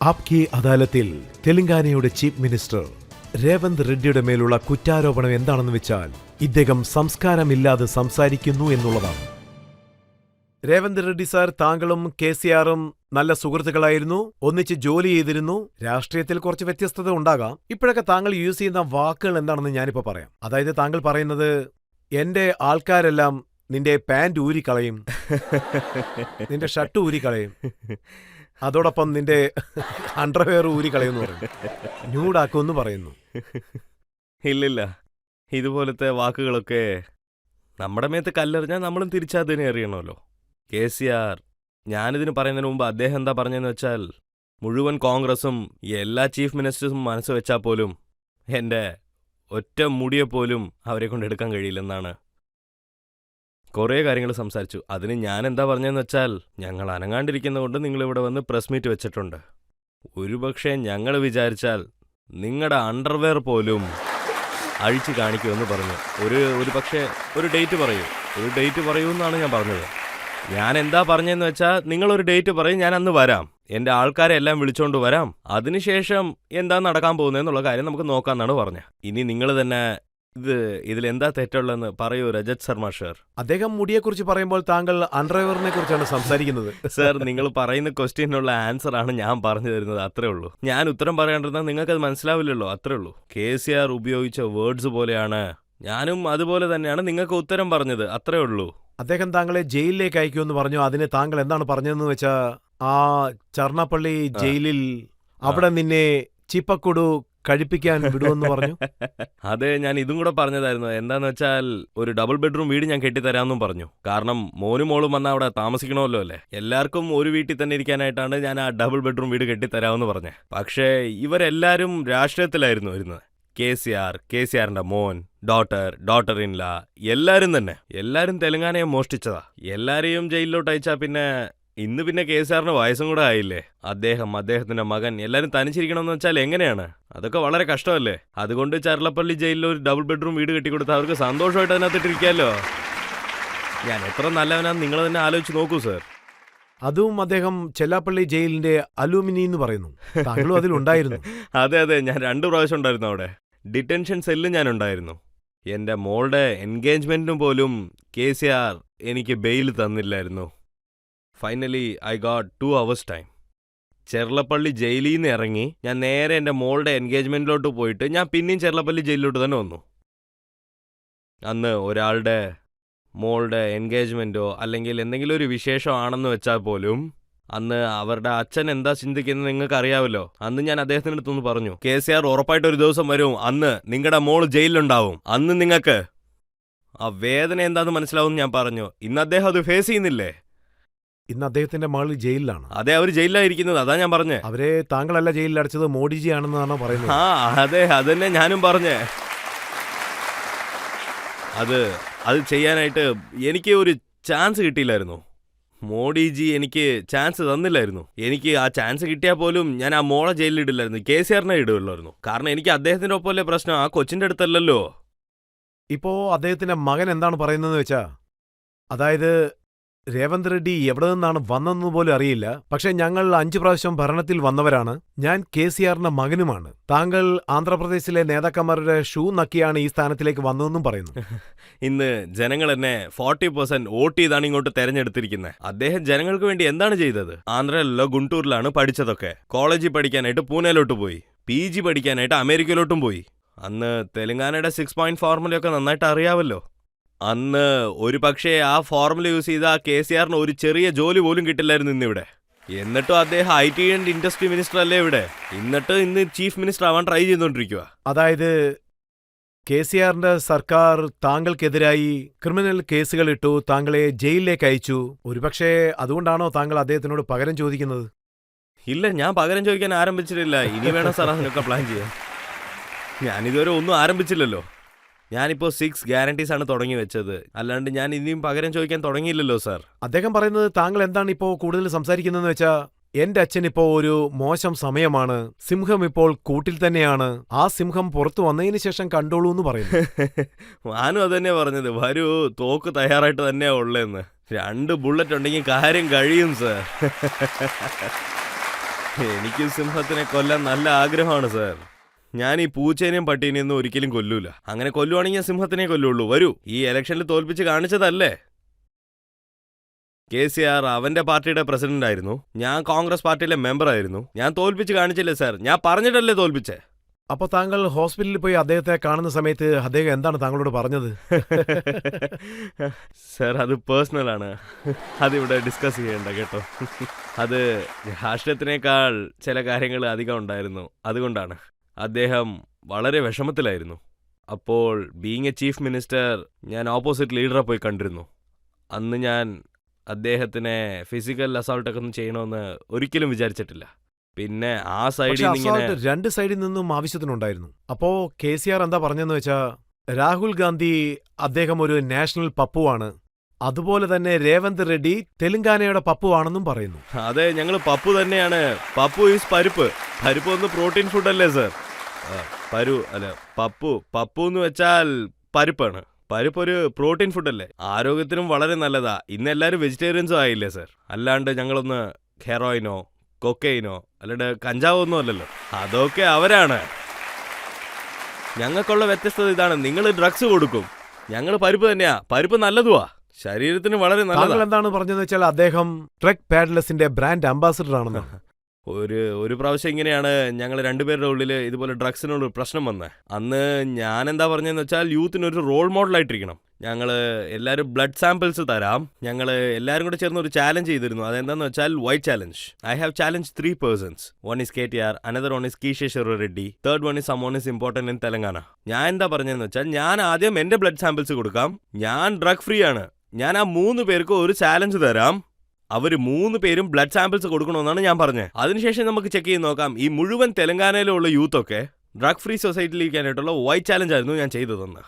ആപ്കി അദാലത്തിൽ തെലങ്കാനയുടെ chief minister Revanth റെഡ്ഡിയുടെ മേലുള്ള കുറ്റാരോപണം എന്താണെന്ന് വെച്ചാൽ ഇദ്ദേഹം സംസ്കാരമില്ലാതെ സംസാരിക്കുന്നു എന്നുള്ളതാണ്. രേവന്ത് റെഡ്ഡി സാർ, താങ്കളും KCRും നല്ല സുഹൃത്തുക്കളായിരുന്നു, ഒന്നിച്ച് ജോലി ചെയ്തിരുന്നു. രാഷ്ട്രീയത്തിൽ കുറച്ച് വ്യത്യസ്തത ഉണ്ടാകാം. ഇപ്പോഴൊക്കെ താങ്കൾ യൂസ് ചെയ്യുന്ന വാക്കുകൾ എന്താണെന്ന് ഞാനിപ്പോ പറയാം. അതായത് താങ്കൾ പറയുന്നത്, എന്റെ ആൾക്കാരെല്ലാം നിന്റെ പാന്റ് ഊരിക്കളയും, നിന്റെ ഷർട്ട് ഊരിക്കളയും, അതോടൊപ്പം നിന്റെ അണ്ടർവെയർ ഊരിക്കളയെന്ന് പറയും, ന്യൂഡാക്കുമെന്ന് പറയുന്നു. ഇല്ലില്ല, ഇതുപോലത്തെ വാക്കുകളൊക്കെ നമ്മുടെ മേത്ത് കല്ലെറിഞ്ഞാൽ നമ്മളും തിരിച്ചതിനെ എറിയണമല്ലോ. KCR ഞാനിതിന് പറയുന്നതിന് മുമ്പ് അദ്ദേഹം എന്താ പറഞ്ഞതെന്ന് വെച്ചാൽ, മുഴുവൻ കോൺഗ്രസും എല്ലാ ചീഫ് മിനിസ്റ്റേഴ്സും മനസ്സ് വെച്ചാൽ പോലും എൻ്റെ ഒറ്റ മുടിയെപ്പോലും അവരെ കൊണ്ട് എടുക്കാൻ കഴിയില്ലെന്നാണ്. കുറേ കാര്യങ്ങൾ സംസാരിച്ചു. അതിന് ഞാൻ എന്താ പറഞ്ഞതെന്ന് വെച്ചാൽ, ഞങ്ങൾ അനങ്ങാണ്ടിരിക്കുന്നതുകൊണ്ട് നിങ്ങളിവിടെ വന്ന് പ്രസ് മീറ്റ് വെച്ചിട്ടുണ്ട്. ഒരുപക്ഷെ ഞങ്ങൾ വിചാരിച്ചാൽ നിങ്ങളുടെ അണ്ടർവെയർ പോലും അഴിച്ചു കാണിക്കുമെന്ന് പറഞ്ഞു. ഒരു പക്ഷേ ഒരു ഡേറ്റ് പറയൂ എന്നാണ് ഞാൻ പറഞ്ഞത്. ഞാൻ എന്താ പറഞ്ഞതെന്ന് വെച്ചാൽ, നിങ്ങളൊരു ഡേറ്റ് പറയും, ഞാൻ അന്ന് വരാം, എൻ്റെ ആൾക്കാരെ എല്ലാം വിളിച്ചുകൊണ്ട് വരാം, അതിനുശേഷം എന്താ നടക്കാൻ പോകുന്നതെന്നുള്ള കാര്യം നമുക്ക് നോക്കാമെന്നാണ് പറഞ്ഞത്. ഇനി നിങ്ങൾ തന്നെ ഇതിലെന്താ തെറ്റുള്ളതെന്ന് പറയൂ രജത് ശർമ്മ സർ. അദ്ദേഹം മുടിയെക്കുറിച്ച് പറയുമ്പോൾ താങ്കൾ അണ്ടർവെയറിനെ കുറിച്ചാണ് സംസാരിക്കുന്നത്. സർ, നിങ്ങൾ പറയുന്ന ക്വസ്റ്റ്യനുള്ള ആൻസർ ആണ് ഞാൻ പറഞ്ഞു തരുന്നത്, അത്രേ ഉള്ളൂ. ഞാൻ ഉത്തരം പറയാണ്ടിരുന്നാൽ നിങ്ങൾക്കത് മനസ്സിലാവില്ലല്ലോ, അത്രേ ഉള്ളൂ. KCR ഉപയോഗിച്ച വേർഡ്സ് പോലെയാണ് ഞാനും അതുപോലെ തന്നെയാണ് നിങ്ങൾക്ക് ഉത്തരം പറഞ്ഞത്, അത്രേ ഉള്ളൂ. അദ്ദേഹം താങ്കളെ ജയിലിലേക്ക് അയക്കുമെന്ന് പറഞ്ഞു. അതിന് താങ്കൾ എന്താണ് പറഞ്ഞതെന്ന് വെച്ചാ, ആ ചർണപ്പള്ളി ജയിലിൽ അവിടെ നിന്നെ ചിപ്പക്കുടു കഴിപ്പിക്കാൻ വിടുമെന്ന് പറഞ്ഞു. അതെ, ഞാൻ ഇതും കൂടെ പറഞ്ഞതായിരുന്നു. എന്താന്ന് വെച്ചാൽ, ഒരു ഡബിൾ ബെഡ്റൂം വീട് ഞാൻ കെട്ടിത്തരാമെന്നും പറഞ്ഞു. കാരണം മോനും മോളും വന്നാൽ അവിടെ താമസിക്കണമല്ലോ അല്ലേ, എല്ലാവർക്കും ഒരു വീട്ടിൽ തന്നെ ഇരിക്കാനായിട്ടാണ് ഞാൻ ആ ഡബിൾ ബെഡ്റൂം വീട് കെട്ടിത്തരാമെന്ന് പറഞ്ഞത്. പക്ഷേ ഇവരെല്ലാവരും രാഷ്ട്രീയത്തിലായിരുന്നു വരുന്നത്. KCRന്റെ മോൻ, ഡോട്ടർ ഇൻ ലാ, എല്ലാവരും തെലങ്കാനയെ മോഷ്ടിച്ചതാ. എല്ലാരെയും ജയിലിലോട്ട് അയച്ചാ പിന്നെ KCRന് വയസ്സും കൂടെ ആയില്ലേ. അദ്ദേഹത്തിന്റെ മകൻ എല്ലാരും തനിച്ചിരിക്കണമെന്ന് വെച്ചാൽ എങ്ങനെയാണ്? അതൊക്കെ വളരെ കഷ്ടമല്ലേ. അതുകൊണ്ട് ചർലപ്പള്ളി ജയിലിൽ ഒരു ഡബിൾ ബെഡ്റൂം വീട് കെട്ടിക്കൊടുത്താൽ അവർക്ക് സന്തോഷമായിട്ട് അതിനകത്തിട്ടിരിക്കാമല്ലോ. ഞാൻ എത്ര നല്ലവനാന്ന് നിങ്ങൾ തന്നെ ആലോചിച്ച് നോക്കൂ സർ. അതും അദ്ദേഹം ചെല്ലാപ്പള്ളി ജയിലിന്റെ അലൂമിനി എന്ന് പറയുന്നു. താങ്കളും അതിലുണ്ടായിരുന്നു. അതെ, ഞാൻ 2 പ്രാവശ്യം ഉണ്ടായിരുന്നു അവിടെ. ഡിറ്റൻഷൻ സെല്ലും ഞാൻ ഉണ്ടായിരുന്നു. എൻ്റെ മോളുടെ എൻഗേജ്മെന്റിനും പോലും KCR എനിക്ക് ബെയിൽ തന്നില്ലായിരുന്നു. Finally I got 2 hours time. Cherlapally ജയിലിൽ നിന്ന് ഇറങ്ങി ഞാൻ നേരെ എൻ്റെ മോളുടെ എൻഗേജ്മെന്റിലോട്ട് പോയിട്ട് ഞാൻ പിന്നെയും ചെർലപ്പള്ളി ജയിലിലോട്ട് തന്നെ വന്നു. അന്ന് ഒരാളുടെ മോളുടെ എൻഗേജ്മെന്റോ അല്ലെങ്കിൽ എന്തെങ്കിലും ഒരു വിശേഷമാണെന്ന് വെച്ചാൽ പോലും അന്ന് അവരുടെ അച്ഛൻ എന്താ ചിന്തിക്കുന്നത് നിങ്ങൾക്ക് അറിയാമല്ലോ. അന്ന് ഞാൻ അദ്ദേഹത്തിൻ്റെ അടുത്തൊന്ന് പറഞ്ഞു, KCR ഉറപ്പായിട്ട് ഒരു ദിവസം വരും, അന്ന് നിങ്ങളുടെ മോള് ജയിലിലുണ്ടാവും, അന്ന് നിങ്ങൾക്ക് ആ വേദന എന്താന്ന് മനസ്സിലാവും ഞാൻ പറഞ്ഞു. ഇന്ന് അദ്ദേഹം അത് ഫേസ് ചെയ്യുന്നില്ലേ? ഇന്ന് അദ്ദേഹത്തിന്റെ മകൾ ജയിലിലാണ്. അതെ, അവർ ജയിലിലായിരിക്കുന്നത്, അതാ ഞാൻ പറഞ്ഞേ. അവരെ താങ്കളല്ല ജയിലിൽ അടച്ചത്, മോഡിജി ആണെന്നാണോ പറയുന്നത്? അതെ, അതന്നെ ഞാനും പറഞ്ഞേ. അത് ചെയ്യാനായിട്ട് എനിക്ക് ഒരു ചാൻസ് കിട്ടിയില്ലായിരുന്നു. മോഡിജി എനിക്ക് ചാൻസ് തന്നില്ലായിരുന്നു. എനിക്ക് ആ ചാൻസ് കിട്ടിയാൽ പോലും ഞാൻ ആ മോളെ ജയിലിൽ ഇടില്ലായിരുന്നു, KCRനെ ഇടുമല്ലായിരുന്നു. കാരണം എനിക്ക് അദ്ദേഹത്തിന്റെ ഒപ്പമല്ലേ പ്രശ്നം, ആ കൊച്ചിന്റെ അടുത്തല്ലല്ലോ. ഇപ്പോ അദ്ദേഹത്തിന്റെ മകൻ എന്താണ് പറയുന്നതെന്ന് വെച്ചാ, അതായത് രേവന്ത് റെഡ്ഡി എവിടെ നിന്നാണ് വന്നതെന്ന് പോലും അറിയില്ല, പക്ഷെ ഞങ്ങൾ 5 പ്രാവശ്യം ഭരണത്തിൽ വന്നവരാണ്, ഞാൻ KCRന്റെ മകനുമാണ്, താങ്കൾ ആന്ധ്രാപ്രദേശിലെ നേതാക്കന്മാരുടെ ഷൂ നക്കിയാണ് ഈ സ്ഥാനത്തിലേക്ക് വന്നതെന്നും പറയുന്നു. ഇന്ന് ജനങ്ങൾ എന്നെ 40% വോട്ട് ചെയ്താണ് ഇങ്ങോട്ട് തെരഞ്ഞെടുത്തിരിക്കുന്നത്. അദ്ദേഹം ജനങ്ങൾക്ക് വേണ്ടി എന്താണ് ചെയ്തത്? ആന്ധ്രയിലോ ഗുണ്ടൂരിലാണ് പഠിച്ചതൊക്കെ. കോളേജിൽ പഠിക്കാനായിട്ട് പൂനെയിലോട്ട് പോയി, PG പഠിക്കാനായിട്ട് അമേരിക്കയിലോട്ടും പോയി. അന്ന് തെലങ്കാനയുടെ 6 പോയിന്റ് ഫോർമുലയൊക്കെ നന്നായിട്ട് അറിയാമല്ലോ. അന്ന് ഒരു പക്ഷേ ആ ഫോർമുല യൂസ് ചെയ്ത KCRന് ഒരു ചെറിയ ജോലി പോലും കിട്ടില്ലായിരുന്നു ഇന്നിവിടെ. എന്നിട്ടും അദ്ദേഹം IT ആൻഡ് ഇൻഡസ്ട്രി മിനിസ്റ്റർ അല്ലേ ഇവിടെ. ഇന്ന് ചീഫ് മിനിസ്റ്റർ ആവാൻ ട്രൈ ചെയ്തുകൊണ്ടിരിക്കുക. അതായത് KCRന്റെ സർക്കാർ താങ്കൾക്കെതിരായി ക്രിമിനൽ കേസുകൾ ഇട്ടു, താങ്കളെ ജയിലിലേക്ക് അയച്ചു. ഒരുപക്ഷെ അതുകൊണ്ടാണോ താങ്കൾ അദ്ദേഹത്തിനോട് പകരം ചോദിക്കുന്നത്? ഇല്ല, ഞാൻ പകരം ചോദിക്കാൻ ആരംഭിച്ചിട്ടില്ല. ഇനി വേണം സാർ അതിനൊക്കെ പ്ലാൻ ചെയ്യാൻ. ഞാനിതുവരെ ഒന്നും ആരംഭിച്ചില്ലല്ലോ. ഞാനിപ്പോൾ 6 ഗ്യാരണ്ടീസ് ആണ് തുടങ്ങി വെച്ചത്, അല്ലാണ്ട് ഞാൻ ഇനിയും പകരം ചോദിക്കാൻ തുടങ്ങിയില്ലല്ലോ സാർ. അദ്ദേഹം പറയുന്നത് താങ്കൾ എന്താണ് ഇപ്പോൾ കൂടുതൽ സംസാരിക്കുന്നതെന്ന് വെച്ചാ, എന്റെ അച്ഛൻ ഇപ്പോ ഒരു മോശം സമയമാണ്, സിംഹം ഇപ്പോൾ കൂട്ടിൽ തന്നെയാണ്, ആ സിംഹം പുറത്തു വന്നതിന് ശേഷം കണ്ടോളൂ എന്ന് പറയുന്നു. ഞാനും അതന്നെ പറഞ്ഞത്, വരൂ തോക്ക് തയ്യാറായിട്ട് തന്നെയാ ഉള്ളതെന്ന്. 2 ബുള്ളറ്റ് ഉണ്ടെങ്കിൽ കാര്യം കഴിയും സാർ. എനിക്ക് സിംഹത്തിനെ കൊല്ലാൻ നല്ല ആഗ്രഹമാണ് സാർ. ഞാൻ ഈ പൂച്ചേനെയും പട്ടീനെയും ഒന്നും ഒരിക്കലും കൊല്ലൂല. അങ്ങനെ കൊല്ലുവാണെങ്കിൽ ഞാൻ സിംഹത്തിനെ കൊല്ലുള്ളൂ. വരൂ, ഈ ഇലക്ഷനിൽ തോൽപ്പിച്ച് കാണിച്ചതല്ലേ. KCR അവന്റെ പാർട്ടിയുടെ പ്രസിഡന്റ് ആയിരുന്നു, ഞാൻ കോൺഗ്രസ് പാർട്ടിയിലെ മെമ്പർ ആയിരുന്നു. ഞാൻ തോൽപ്പിച്ച് കാണിച്ചില്ലേ സാർ, ഞാൻ പറഞ്ഞിട്ടല്ലേ തോൽപ്പിച്ചേ. അപ്പോൾ താങ്കൾ ഹോസ്പിറ്റലിൽ പോയി അദ്ദേഹത്തെ കാണുന്ന സമയത്ത് അദ്ദേഹം എന്താണ് താങ്കളോട് പറഞ്ഞത്? സാർ അത് പേഴ്സണലാണ്, അതിവിടെ ഡിസ്കസ് ചെയ്യണ്ട കേട്ടോ. അത് രാഷ്ട്രീയത്തിനേക്കാൾ ചില കാര്യങ്ങൾ അധികം ഉണ്ടായിരുന്നു, അതുകൊണ്ടാണ്. അദ്ദേഹം വളരെ വിഷമത്തിലായിരുന്നു. അപ്പോൾ ബീങ് എ ചീഫ് മിനിസ്റ്റർ ഞാൻ ഓപ്പോസിറ്റ് ലീഡറെ പോയി കണ്ടിരുന്നു. അന്ന് ഞാൻ അദ്ദേഹത്തിനെ ഫിസിക്കൽ അസോൾട്ടൊക്കെ ഒന്നും ചെയ്യണമെന്ന് ഒരിക്കലും വിചാരിച്ചിട്ടില്ല. പിന്നെ ആ സൈഡിൽ പക്ഷേ നിന്ന് ഇങ്ങനെ അസോൾട്ട് രണ്ട് സൈഡിൽ നിന്നും ആവശ്യത്തിനുണ്ടായിരുന്നു. അപ്പോ KCR എന്താ പറഞ്ഞെന്ന് വെച്ചാ, രാഹുൽ ഗാന്ധി അദ്ദേഹം ഒരു നാഷണൽ പപ്പുവാണ്, അതുപോലെ തന്നെ രേവന്ത് റെഡ്ഡി തെലങ്കാനയുടെ പപ്പുവാണെന്നും പറയുന്നു. അതെ, ഞങ്ങൾ പപ്പു തന്നെയാണ്. പപ്പു ഈസ് പരിപ്പ്. പരിപ്പ് ഒന്ന് പ്രോട്ടീൻ ഫുഡല്ലേ സാർ? പപ്പു എന്ന് വെച്ചാൽ പരിപ്പാണ്. പരിപ്പ് ഒരു പ്രോട്ടീൻ ഫുഡല്ലേ, ആരോഗ്യത്തിനും വളരെ നല്ലതാ. ഇന്ന് എല്ലാവരും വെജിറ്റേറിയൻസും ആയില്ലേ സാർ? അല്ലാണ്ട് ഞങ്ങളൊന്ന് ഹെറോയിനോ കൊക്കൈനോ അല്ലാണ്ട് കഞ്ചാവോ ഒന്നും അല്ലല്ലോ. അതൊക്കെ അവരാണ്. ഞങ്ങൾക്കുള്ള വ്യത്യസ്തത ഇതാണ്, നിങ്ങൾ ഡ്രഗ്സ് കൊടുക്കും, ഞങ്ങൾ പരിപ്പ് തന്നെയാ. പരിപ്പ് നല്ലതുവാ, ശരീരത്തിന് വളരെ താങ്കൾ നല്ലതാണ്. എന്താണ് പറഞ്ഞതെന്ന് വെച്ചാൽ അദ്ദേഹം ട്രക്ക് പാഡ്ലെസിന്റെ ബ്രാൻഡ് അംബാസിഡർ ആണെന്ന്. ഒരു പ്രാവശ്യം ഇങ്ങനെയാണ് ഞങ്ങൾ രണ്ടുപേരുടെ ഉള്ളിൽ ഇതുപോലെ ഡ്രഗ്സിനുള്ള പ്രശ്നം വന്നത്. അന്ന് ഞാൻ എന്താ പറഞ്ഞതെന്ന് വെച്ചാൽ, യൂത്തിനൊരു റോൾ മോഡലായിട്ടിരിക്കണം. ഞങ്ങൾ എല്ലാവരും ബ്ലഡ് സാമ്പിൾസ് തരാം. ഞങ്ങൾ എല്ലാവരും കൂടെ ചേർന്ന് ഒരു ചാലഞ്ച് ചെയ്തിരുന്നു. അതെന്താന്ന് വെച്ചാൽ white challenge. I have challenge 3 persons. One is KTR, another one is Kisheshwar Reddy, third one is someone is important in Telangana. ഞാൻ എന്താ പറഞ്ഞതെന്ന് വെച്ചാൽ, ഞാൻ ആദ്യം എന്റെ ബ്ലഡ് സാമ്പിൾസ് കൊടുക്കാം, ഞാൻ ഡ്രഗ് ഫ്രീ ആണ്, ഞാൻ ആ 3 പേർക്ക് ഒരു ചാലഞ്ച് തരാം, അവർ 3 പേരും ബ്ലഡ് സാമ്പിൾസ് കൊടുക്കണമെന്നാണ് ഞാൻ പറഞ്ഞത്. അതിനുശേഷം നമുക്ക് ചെക്ക് ചെയ്ത് നോക്കാം ഈ മുഴുവൻ തെലങ്കാനയിലുള്ള യൂത്തൊക്കെ ഡ്രഗ് ഫ്രീ സൊസൈറ്റിയിലേക്കാനായിട്ടുള്ള വൈറ്റ് ചാലഞ്ച് ആയിരുന്നു ഞാൻ ചെയ്തതെന്ന്.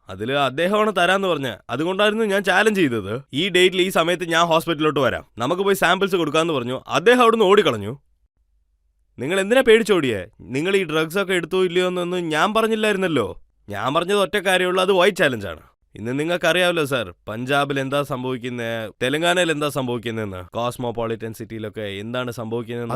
അതിൽ അദ്ദേഹമാണ് തരാമെന്ന് പറഞ്ഞത്. അതുകൊണ്ടായിരുന്നു ഞാൻ ചാലഞ്ച് ചെയ്തത്. ഈ ഡേറ്റിൽ ഈ സമയത്ത് ഞാൻ ഹോസ്പിറ്റലിലോട്ട് വരാം, നമുക്ക് പോയി സാമ്പിൾസ് കൊടുക്കാമെന്ന് പറഞ്ഞു. അദ്ദേഹം അവിടുന്ന് ഓടിക്കളഞ്ഞു. നിങ്ങൾ എന്തിനാ പേടിച്ചോടിയേ? നിങ്ങൾ ഈ ഡ്രഗ്സ് ഒക്കെ എടുത്തോ ഇല്ലയോ എന്നൊന്നും ഞാൻ പറഞ്ഞില്ലായിരുന്നല്ലോ. ഞാൻ പറഞ്ഞത് ഒറ്റ കാര്യമുള്ളൂ, അത് വൈറ്റ് ചാലഞ്ചാണ്. ഇന്ന് നിങ്ങൾക്കറിയാമല്ലോ സാർ, പഞ്ചാബിൽ എന്താ സംഭവിക്കുന്നത്, തെലങ്കാനയിൽ എന്താ സംഭവിക്കുന്നതെന്ന്, കോസ്മോപോളിറ്റൻ സിറ്റിയിലൊക്കെ എന്താണ് സംഭവിക്കുന്നത്.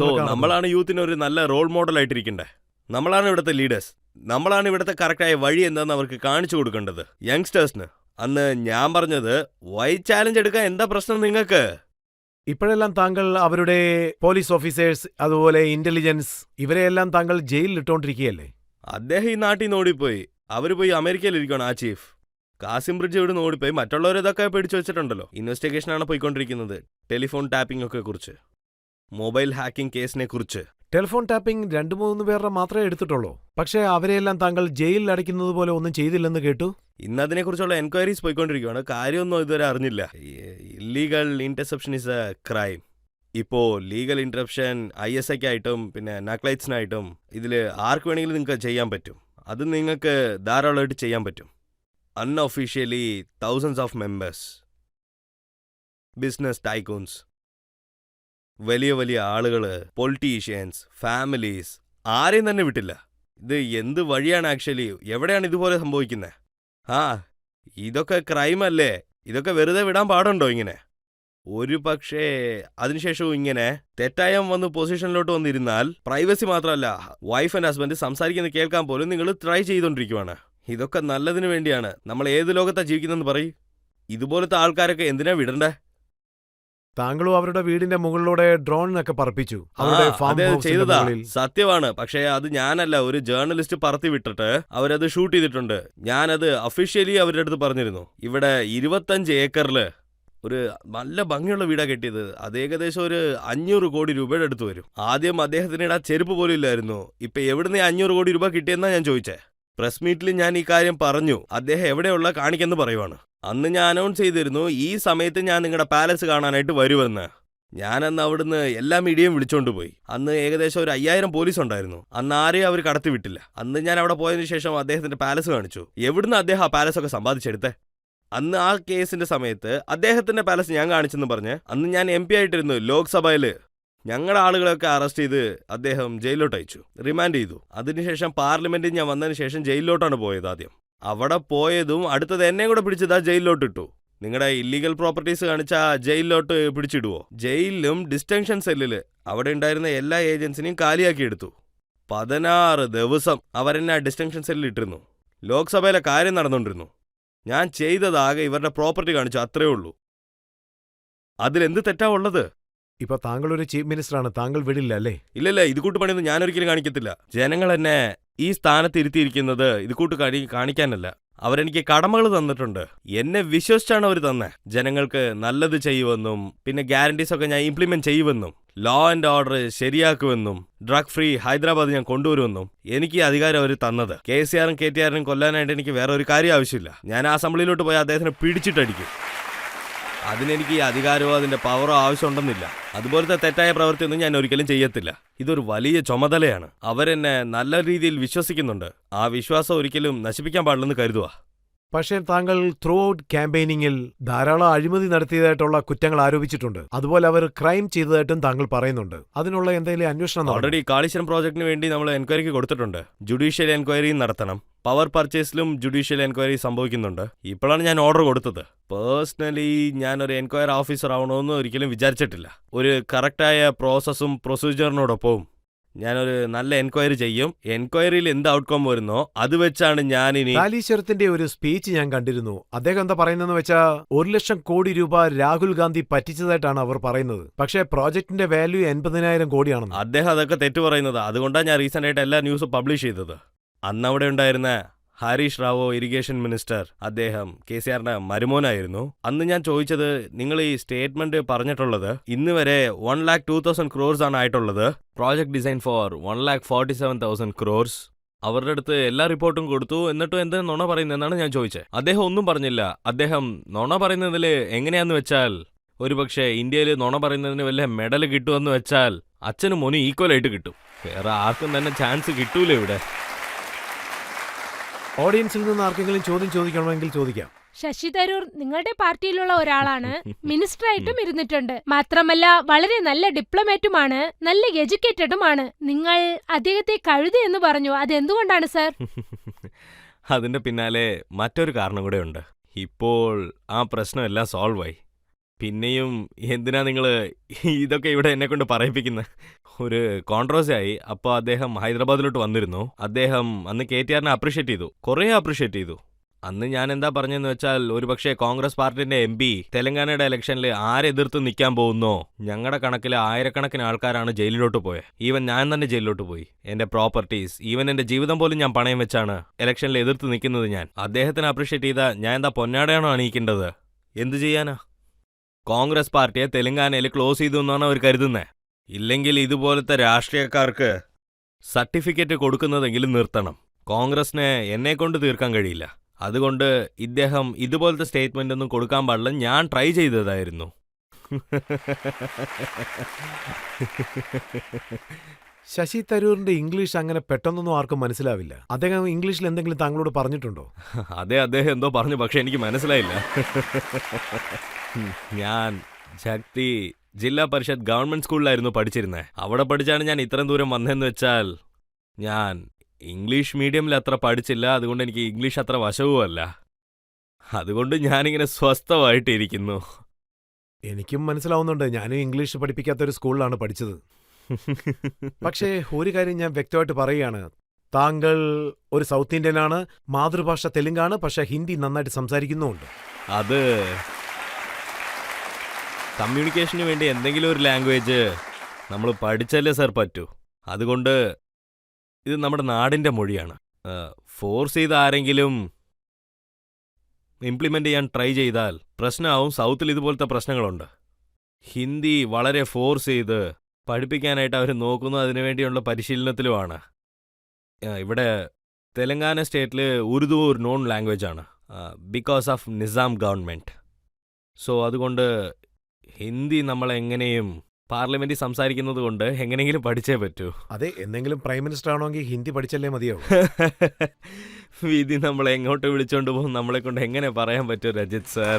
സോ നമ്മളാണ് യൂത്തിന് ഒരു നല്ല റോൾ മോഡൽ ആയിട്ടിരിക്കണ്ടേ. നമ്മളാണ് ഇവിടുത്തെ ലീഡേഴ്സ്, നമ്മളാണ് ഇവിടുത്തെ കറക്റ്റായ വഴി എന്താണെന്ന് അവർക്ക് കാണിച്ചു കൊടുക്കേണ്ടത് യങ്സ്റ്റേഴ്സിന്. അന്ന് ഞാൻ പറഞ്ഞത് വൈറ്റ് ചാലഞ്ച് എടുക്കാൻ എന്താ പ്രശ്നം നിങ്ങൾക്ക്? ഇപ്പോഴെല്ലാം താങ്കൾ അവരുടെ പോലീസ് ഓഫീസേഴ്സ് അതുപോലെ ഇന്റലിജൻസ് ഇവരെയെല്ലാം താങ്കൾ ജയിലിൽ ഇട്ടോണ്ടിരിക്കുകയല്ലേ? അദ്ദേഹം ഈ നാട്ടിൽ നിന്ന് ഓടിപ്പോയി, അവർ പോയി അമേരിക്കയിലിരിക്കണം. ആ ചീഫ് കാസിം ബ്രിഡ്ജ് ഇവിടെ നിന്ന് ഓടിപ്പോയി. മറ്റുള്ളവരിതൊക്കെ പിടിച്ചു വെച്ചിട്ടുണ്ടല്ലോ. ഇൻവെസ്റ്റിഗേഷനാണ് പോയിക്കൊണ്ടിരിക്കുന്നത്. ടെലിഫോൺ ടാപ്പിംഗ് ഒക്കെ കുറിച്ച്, മൊബൈൽ ഹാക്കിംഗ് കേസിനെ കുറിച്ച്. ടെലിഫോൺ ടാപ്പിംഗ് 2-3 പേരുടെ മാത്രമേ എടുത്തിട്ടുള്ളൂ. പക്ഷേ അവരെയെല്ലാം താങ്കൾ ജയിലിൽ അടയ്ക്കുന്നത് പോലെ ഒന്നും ചെയ്തില്ലെന്ന് കേട്ടു. ഇന്ന് അതിനെക്കുറിച്ചുള്ള എൻക്വയറീസ് പോയിക്കൊണ്ടിരിക്കുകയാണ്. കാര്യമൊന്നും ഇതുവരെ അറിഞ്ഞില്ല. Illegal interception is A crime. ഇപ്പോൾ ലീഗൽ ഇന്റർസെപ്ഷൻ ISIക്കായിട്ടും പിന്നെ നക്ലൈറ്റ്സിനായിട്ടും ഇതിൽ ആർക്ക് വേണമെങ്കിലും നിങ്ങൾക്ക് ചെയ്യാൻ പറ്റും. അത് നിങ്ങൾക്ക് ധാരാളമായിട്ട് ചെയ്യാൻ പറ്റും. Unofficially thousands of members, business tycoons, വലിയ വലിയ ആളുകൾ, പൊളിറ്റീഷ്യൻസ്, ഫാമിലീസ്, ആരെയും തന്നെ വിട്ടില്ല. ഇത് എന്ത് വഴിയാണ് ആക്ച്വലി? എവിടെയാണ് ഇതുപോലെ സംഭവിക്കുന്നത്? ഇതൊക്കെ ക്രൈം അല്ലേ? ഇതൊക്കെ വെറുതെ വിടാൻ പാടുണ്ടോ ഇങ്ങനെ? ഒരു പക്ഷേ അതിനുശേഷവും ഇങ്ങനെ തെറ്റായം വന്ന് പൊസിഷനിലോട്ട് വന്നിരുന്നാൽ പ്രൈവസി മാത്രമല്ല, വൈഫ് ആൻഡ് ഹസ്ബൻഡ് സംസാരിക്കുന്നത് കേൾക്കാൻ പോലും നിങ്ങൾ ട്രൈ ചെയ്തുകൊണ്ടിരിക്കുവാണ്. ഇതൊക്കെ നല്ലതിന് വേണ്ടിയാണ്. നമ്മൾ ഏത് ലോകത്താ ജീവിക്കുന്നതെന്ന് പറയും? ഇതുപോലത്തെ ആൾക്കാരൊക്കെ എന്തിനാ വിടണ്ടേ? താങ്കളും അവരുടെ വീടിന്റെ മുകളിലൂടെ ഡ്രോണിനൊക്കെ പറപ്പിച്ചു. ചെയ്തതാ, സത്യമാണ്. പക്ഷേ അത് ഞാനല്ല, ഒരു ജേർണലിസ്റ്റ് പറത്തി വിട്ടിട്ട് അവരത് ഷൂട്ട് ചെയ്തിട്ടുണ്ട്. ഞാനത് ഒഫീഷ്യലി അവരുടെ അടുത്ത് പറഞ്ഞിരുന്നു. ഇവിടെ 25 ഏക്കറിൽ ഒരു നല്ല ഭംഗിയുള്ള വീടാ കെട്ടിയത്. അത് ഏകദേശം ഒരു 500 കോടി രൂപയുടെ അടുത്ത് വരും. ആദ്യം അദ്ദേഹത്തിന് ഇടാൻ ചെരുപ്പ് പോലും ഇല്ലായിരുന്നു. ഇപ്പൊ എവിടുന്ന് 500 കോടി രൂപ കിട്ടിയെന്നാ ഞാൻ ചോദിച്ചേ. പ്രസ് മീറ്റിൽ ഞാൻ ഈ കാര്യം പറഞ്ഞു. അദ്ദേഹം എവിടെയുള്ള കാണിക്കെന്ന് പറയുവാണ്. അന്ന് ഞാൻ അനൗൺസ് ചെയ്തിരുന്നു, ഈ സമയത്ത് ഞാൻ നിങ്ങളുടെ പാലസ് കാണാനായിട്ട് വരുമെന്ന്. ഞാനന്ന് അവിടുന്ന് എല്ലാ മീഡിയയും വിളിച്ചോണ്ട് പോയി. അന്ന് ഏകദേശം ഒരു 5000 പോലീസ് ഉണ്ടായിരുന്നു. അന്ന് ആരെയും അവർ കടത്തിവിട്ടില്ല. അന്ന് ഞാൻ അവിടെ പോയതിനു ശേഷം അദ്ദേഹത്തിന്റെ പാലസ് കാണിച്ചു. എവിടുന്ന് അദ്ദേഹം ആ പാലസ് ഒക്കെ സമ്പാദിച്ചെടുത്തേ? അന്ന് ആ കേസിന്റെ സമയത്ത് അദ്ദേഹത്തിന്റെ പാലസ് ഞാൻ കാണിച്ചെന്ന് പറഞ്ഞ് അന്ന് ഞാൻ MP ആയിട്ടിരുന്നു ലോക്സഭയിൽ. ഞങ്ങളുടെ ആളുകളൊക്കെ അറസ്റ്റ് ചെയ്ത് അദ്ദേഹം ജയിലിലോട്ട് അയച്ചു, റിമാൻഡ് ചെയ്തു. അതിനുശേഷം പാർലമെന്റിൽ ഞാൻ വന്നതിന് ശേഷം ജയിലിലോട്ടാണ് പോയത്. ആദ്യം അവിടെ പോയതും അടുത്തത് എന്നെ കൂടെ പിടിച്ചതാ ജയിലിലോട്ടിട്ടു. നിങ്ങളുടെ ഇല്ലീഗൽ പ്രോപ്പർട്ടീസ് കാണിച്ചാ ജയിലിലോട്ട് പിടിച്ചിടുവോ? ജയിലിലും ഡിസ്റ്റൻഷൻ സെല്ലില് അവിടെ ഉണ്ടായിരുന്ന എല്ലാ ഏജൻസിനെയും കാലിയാക്കി എടുത്തു. 16 ദിവസം അവരെന്നെ ആ ഡിസ്റ്റൻഷൻ സെല്ലിൽ ഇട്ടിരുന്നു. ലോക്സഭയിലെ കാര്യം നടന്നുകൊണ്ടിരുന്നു. ഞാൻ ചെയ്തതാകെ ഇവരുടെ പ്രോപ്പർട്ടി കാണിച്ചു, അത്രേ ഉള്ളൂ. അതിലെന്ത് തെറ്റാ ഉള്ളത്? ഇപ്പൊ താങ്കൾ ഒരു ചീഫ് മിനിസ്റ്ററാണ്, താങ്കൾ വിടില്ല അല്ലേ? ഇല്ലല്ല, ഇത് കൂട്ട് പണിയൊന്നും ഞാനൊരിക്കലും കാണിക്കത്തില്ല. ജനങ്ങൾ എന്നെ ഈ സ്ഥാനത്ത് ഇരുത്തിയിരിക്കുന്നത് ഇത് കൂട്ട് കാണിക്കാനല്ല. അവരെനിക്ക് കടമകൾ തന്നിട്ടുണ്ട്. എന്നെ വിശ്വസിച്ചാണ് അവർ തന്നെ. ജനങ്ങൾക്ക് നല്ലത് ചെയ്യുമെന്നും പിന്നെ ഗ്യാരണ്ടീസ് ഒക്കെ ഞാൻ ഇംപ്ലിമെന്റ് ചെയ്യുമെന്നും ലോ ആൻഡ് ഓർഡർ ശരിയാക്കുമെന്നും ഡ്രഗ് ഫ്രീ ഹൈദരാബാദ് ഞാൻ കൊണ്ടുവരുമെന്നും എനിക്ക് അധികാരം അവർ തന്നത്. KCR-ഉം KTR-നും കൊല്ലാനായിട്ട് എനിക്ക് വേറെ ഒരു കാര്യം ആവശ്യമില്ല. ഞാൻ ആ അസംബ്ലിയിലോട്ട് പോയി അദ്ദേഹത്തിനെ പിടിച്ചിട്ടടിക്കും. അതിനെനിക്ക് ഈ അധികാരമോ അതിന്റെ പവറോ ആവശ്യമുണ്ടെന്നില്ല. അതുപോലത്തെ തെറ്റായ പ്രവൃത്തിയൊന്നും ഞാൻ ഒരിക്കലും ചെയ്യത്തില്ല. ഇതൊരു വലിയ ചുമതലയാണ്. അവരെന്നെ നല്ല രീതിയിൽ വിശ്വസിക്കുന്നുണ്ട്. ആ വിശ്വാസം ഒരിക്കലും നശിപ്പിക്കാൻ പാടില്ലെന്ന് കരുതുക. പക്ഷേ താങ്കൾ ത്രൂ ഔട്ട് ക്യാമ്പയിനിങ്ങിൽ ധാരാളം അഴിമതി നടത്തിയതായിട്ടുള്ള കുറ്റങ്ങൾ ആരോപിച്ചിട്ടുണ്ട്. അതുപോലെ അവർ ക്രൈം ചെയ്തതായിട്ടും താങ്കൾ പറയുന്നുണ്ട്. അതിനുള്ള എന്തെങ്കിലും അന്വേഷണം ഓൾറെഡി കാളീശ്വരം പ്രോജക്ടിന് വേണ്ടി നമ്മൾ എൻക്വയറിക്ക് കൊടുത്തിട്ടുണ്ട്. ജുഡീഷ്യൽ എൻക്വയറിയും നടത്തണം. പവർ പർച്ചേസിലും ജുഡീഷ്യൽ എൻക്വയറി സംഭവിക്കുന്നുണ്ട്. ഇപ്പോഴാണ് ഞാൻ ഓർഡർ കൊടുത്തത്. പേഴ്സണലി ഞാനൊരു എൻക്വയറി ഓഫീസർ ആവണമെന്ന് ഒരിക്കലും വിചാരിച്ചിട്ടില്ല. ഒരു കറക്റ്റായ പ്രോസസ്സും പ്രൊസീജിയറിനോടൊപ്പവും ഞാനൊരു നല്ല എൻക്വയറി ചെയ്യും. എൻക്വയറിയിൽ എന്ത് ഔട്ട്കം വരുന്നോ അത് വെച്ചാണ് ഞാനിനി. കാലീശ്വരത്തിന്റെ ഒരു സ്പീച്ച് ഞാൻ കണ്ടിരുന്നു. അദ്ദേഹം എന്താ പറയുന്നതെന്ന് വെച്ചാൽ 1 ലക്ഷം കോടി രൂപ രാഹുൽ ഗാന്ധി പറ്റിച്ചതായിട്ടാണ് അവർ പറയുന്നത്. പക്ഷേ പ്രോജക്ടിന്റെ വാല്യൂ 80,000 കോടിയാണെന്ന്. അദ്ദേഹം അതൊക്കെ തെറ്റു പറയുന്നത്. അതുകൊണ്ടാണ് ഞാൻ റീസെന്റ് ആയിട്ട് എല്ലാ ന്യൂസും പബ്ലിഷ് ചെയ്തത്. അന്നവിടെ ഉണ്ടായിരുന്ന ഹരീഷ് റാവോ ഇറിഗേഷൻ മിനിസ്റ്റർ, അദ്ദേഹം KCR-ന്റെ മരുമോനായിരുന്നു. അന്ന് ഞാൻ ചോദിച്ചത്, നിങ്ങൾ ഈ സ്റ്റേറ്റ്മെന്റ് പറഞ്ഞിട്ടുള്ളത് ഇന്ന് വരെ 1,02,000 crores ആണ് ആയിട്ടുള്ളത്. Project design for 1,47,000 crores. അവരുടെ അടുത്ത് എല്ലാ റിപ്പോർട്ടും കൊടുത്തു. എന്നിട്ടും എന്താ നുണ പറയുന്നതെന്നാണ് ഞാൻ ചോദിച്ചത്. അദ്ദേഹം ഒന്നും പറഞ്ഞില്ല. അദ്ദേഹം നുണ പറയുന്നതിൽ എങ്ങനെയാന്ന് വെച്ചാൽ, ഒരുപക്ഷെ ഇന്ത്യയിൽ നുണ പറയുന്നതിന് വല്ല മെഡൽ കിട്ടുമെന്ന് വെച്ചാൽ അച്ഛനും മോനും ഈക്വലായിട്ട് കിട്ടും. വേറെ ആർക്കും തന്നെ ചാൻസ് കിട്ടൂല ഇവിടെ. ഓഡിയൻസിൽ നിന്ന് ആർക്കെങ്കിലും ചോദ്യം ചോദിക്കണമെങ്കിൽ ചോദിക്കാം. ശശി തരൂർ നിങ്ങളുടെ പാർട്ടിയിലുള്ള ഒരാളാണ്. മിനിസ്റ്ററായിട്ടും ഇരുന്നിട്ടുണ്ട്. മാത്രമല്ല വളരെ നല്ല ഡിപ്ലോമാറ്റുമാണ്, നല്ല എഡ്യൂക്കേറ്റഡുമാണ്. നിങ്ങൾ അദ്ദേഹത്തെ കഴുതി എന്ന് പറഞ്ഞു. അതെന്തുകൊണ്ടാണ് സർ? അതിന്റെ പിന്നാലെ മറ്റൊരു കാരണം കൂടെ ഉണ്ട്. ഇപ്പോൾ ആ പ്രശ്നം എല്ലാം സോൾവ് ആയി. പിന്നെയും എന്തിനാ നിങ്ങൾ ഇതൊക്കെ ഇവിടെ എന്നെ കൊണ്ട് പറയിപ്പിക്കുന്നത്? ഒരു കോൺട്രവേഴ്സി ആയി. അപ്പോൾ അദ്ദേഹം ഹൈദരാബാദിലോട്ട് വന്നിരുന്നു. അദ്ദേഹം അന്ന് KTR-നെ അപ്രീഷിയേറ്റ് ചെയ്തു, കുറേ അപ്രീഷിയേറ്റ് ചെയ്തു. അന്ന് ഞാൻ എന്താ പറഞ്ഞെന്ന് വെച്ചാൽ, ഒരുപക്ഷെ കോൺഗ്രസ് പാർട്ടിന്റെ MP തെലങ്കാനയുടെ ഇലക്ഷനിൽ ആരെതിർത്ത് നിൽക്കാൻ പോകുന്നോ, ഞങ്ങളുടെ കണക്കിൽ ആയിരക്കണക്കിന് ആൾക്കാരാണ് ജയിലിലോട്ട് പോയത്. ഈവൻ ഞാൻ തന്നെ ജയിലിലോട്ട് പോയി. എന്റെ പ്രോപ്പർട്ടീസ്, ഈവൻ എന്റെ ജീവിതം പോലും ഞാൻ പണയം വെച്ചാണ് ഇലക്ഷനിൽ എതിർത്ത് നിൽക്കുന്നത്. ഞാൻ അദ്ദേഹത്തിനെ അപ്രീഷിയേറ്റ് ചെയ്താൽ ഞാൻ എന്താ പൊന്നാടയാണോ അണിയിക്കേണ്ടത്? എന്തു ചെയ്യാനാ? കോൺഗ്രസ് പാർട്ടിയെ തെലങ്കാനയിൽ ക്ലോസ് ചെയ്തു എന്നാണ് അവർ കരുതുന്നത്. ഇല്ലെങ്കിൽ ഇതുപോലത്തെ രാഷ്ട്രീയക്കാർക്ക് സർട്ടിഫിക്കറ്റ് കൊടുക്കുന്നതെങ്കിലും നിർത്തണം. കോൺഗ്രസിനെ എന്നെ കൊണ്ട് തീർക്കാൻ കഴിയില്ല. അതുകൊണ്ട് ഇദ്ദേഹം ഇതുപോലത്തെ സ്റ്റേറ്റ്മെന്റ് ഒന്നും കൊടുക്കാൻ പാടില്ല. ഞാൻ ട്രൈ ചെയ്തതായിരുന്നു. ശശി തരൂരിന്റെ ഇംഗ്ലീഷ് അങ്ങനെ പെട്ടെന്നൊന്നും ആർക്കും മനസ്സിലാവില്ല. അദ്ദേഹം ഇംഗ്ലീഷിൽ എന്തെങ്കിലും താങ്കളോട് പറഞ്ഞിട്ടുണ്ടോ? അതെ, അദ്ദേഹം എന്തോ പറഞ്ഞു, പക്ഷെ എനിക്ക് മനസ്സിലായില്ല. ഞാൻ ശക്തി ജില്ലാ പരിഷത്ത് ഗവൺമെന്റ് സ്കൂളിലായിരുന്നു പഠിച്ചിരുന്നത്. അവിടെ പഠിച്ചാണ് ഞാൻ ഇത്രയും ദൂരം വന്നതെന്ന് വെച്ചാൽ, ഞാൻ ഇംഗ്ലീഷ് മീഡിയമിൽ അത്ര പഠിച്ചില്ല. അതുകൊണ്ട് എനിക്ക് ഇംഗ്ലീഷ് അത്ര വശവുമല്ല. അതുകൊണ്ട് ഞാനിങ്ങനെ സ്വസ്ഥമായിട്ടിരിക്കുന്നു. എനിക്കും മനസ്സിലാവുന്നുണ്ട്. ഞാനും ഇംഗ്ലീഷ് പഠിപ്പിക്കാത്തൊരു സ്കൂളിലാണ് പഠിച്ചത്. പക്ഷേ ഒരു കാര്യം ഞാൻ വ്യക്തമായിട്ട് പറയുകയാണ്. താങ്കൾ ഒരു സൗത്ത് ഇന്ത്യനാണ്, മാതൃഭാഷ തെലുങ്കാണ്, പക്ഷെ ഹിന്ദി നന്നായിട്ട് സംസാരിക്കുന്നുമുണ്ട്. അത് കമ്മ്യൂണിക്കേഷന് വേണ്ടി എന്തെങ്കിലും ഒരു ലാംഗ്വേജ് നമ്മൾ പഠിച്ചല്ലേ സർ പറ്റൂ. അതുകൊണ്ട് ഇത് നമ്മുടെ നാടിൻ്റെ മൊഴിയാണ്. ഫോഴ്സ് ചെയ്ത് ആരെങ്കിലും ഇംപ്ലിമെൻ്റ് ചെയ്യാൻ ട്രൈ ചെയ്താൽ പ്രശ്നമാവും. സൗത്തിൽ ഇതുപോലത്തെ പ്രശ്നങ്ങളുണ്ട്. ഹിന്ദി വളരെ ഫോഴ്സ് ചെയ്ത് പഠിപ്പിക്കാനായിട്ട് അവർ നോക്കുന്നു. അതിനുവേണ്ടിയുള്ള പരിശീലനത്തിലുമാണ്. ഇവിടെ തെലങ്കാന സ്റ്റേറ്റിൽ ഉറുദു ഒരു നോൺ ലാംഗ്വേജാണ്, because of Nizam government. So അതുകൊണ്ട് ഹിന്ദി നമ്മളെങ്ങനെയും പാർലമെന്റിൽ സംസാരിക്കുന്നത് കൊണ്ട് എങ്ങനെയെങ്കിലും പഠിച്ചേ പറ്റൂ. അതെ, എന്തെങ്കിലും പ്രൈം മിനിസ്റ്റർ ആണെങ്കിൽ ഹിന്ദി പഠിച്ചല്ലേ മതിയാവും. വിധി നമ്മളെ എങ്ങോട്ട് വിളിച്ചോണ്ട് പോകും നമ്മളെ കൊണ്ട് എങ്ങനെ പറയാൻ പറ്റും രജിത് സാർ?